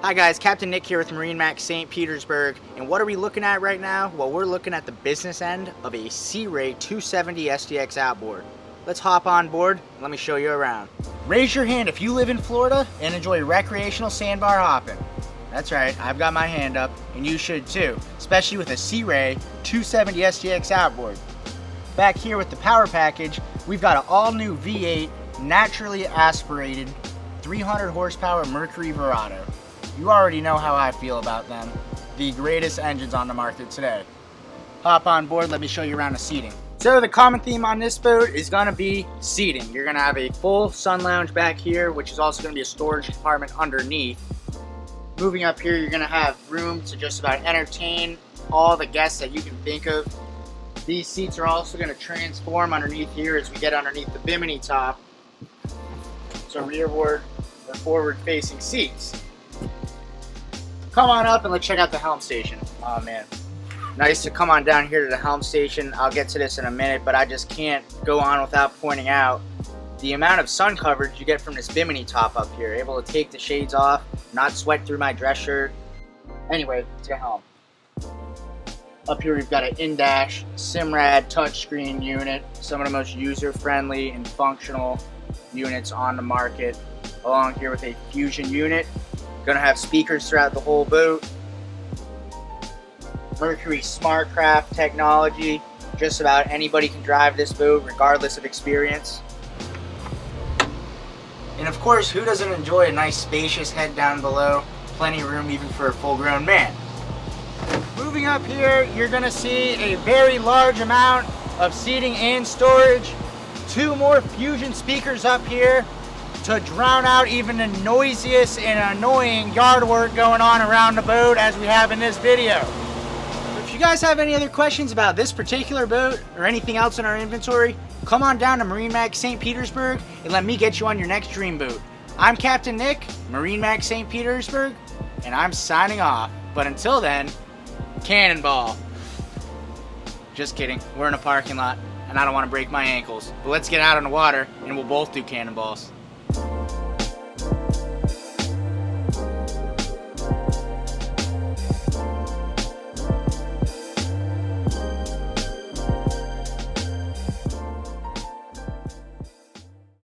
Hi guys, Captain Nick here with MarineMax St. Petersburg, and what are we looking at right now? Well, we're looking at the business end of a Sea Ray 270 SDX outboard. Let's hop on board and let me show you around. Raise your hand if you live in Florida and enjoy recreational sandbar hopping. That's right, I've got my hand up, and you should too, especially with a Sea Ray 270 SDX outboard. Back here with the power package, we've got an all-new V8 naturally aspirated 300 horsepower Mercury Verado. You already know how I feel about them. The greatest engines on the market today. Hop on board, let me show you around the seating. So the common theme on this boat is gonna be seating. You're gonna have a full sun lounge back here, which is also gonna be a storage compartment underneath. Moving up here, you're gonna have room to just about entertain all the guests that you can think of. These seats are also gonna transform underneath here as we get underneath the bimini top. So rearward or forward facing seats. Come on up and let's check out the helm station. Oh man, nice to come on down here to the helm station. I'll get to this in a minute, but I just can't go on without pointing out the amount of sun coverage you get from this bimini top up here. Able to take the shades off, not sweat through my dress shirt. Anyway, let's get helm. Up here we've got an in-dash Simrad touchscreen unit, some of the most user-friendly and functional units on the market. Along here with a Fusion unit. Gonna have speakers throughout the whole boat. Mercury SmartCraft technology. Just about anybody can drive this boat regardless of experience. And of course, who doesn't enjoy a nice spacious head down below? Plenty of room even for a full-grown man. Moving up here, you're gonna see a very large amount of seating and storage. 2 more Fusion speakers up here to drown out even the noisiest and annoying yard work going on around the boat as we have in this video. If you guys have any other questions about this particular boat or anything else in our inventory, come on down to MarineMax St. Petersburg and let me get you on your next dream boat. I'm Captain Nick, MarineMax St. Petersburg, and I'm signing off. But until then, cannonball. Just kidding, we're in a parking lot and I don't want to break my ankles. But let's get out on the water and we'll both do cannonballs.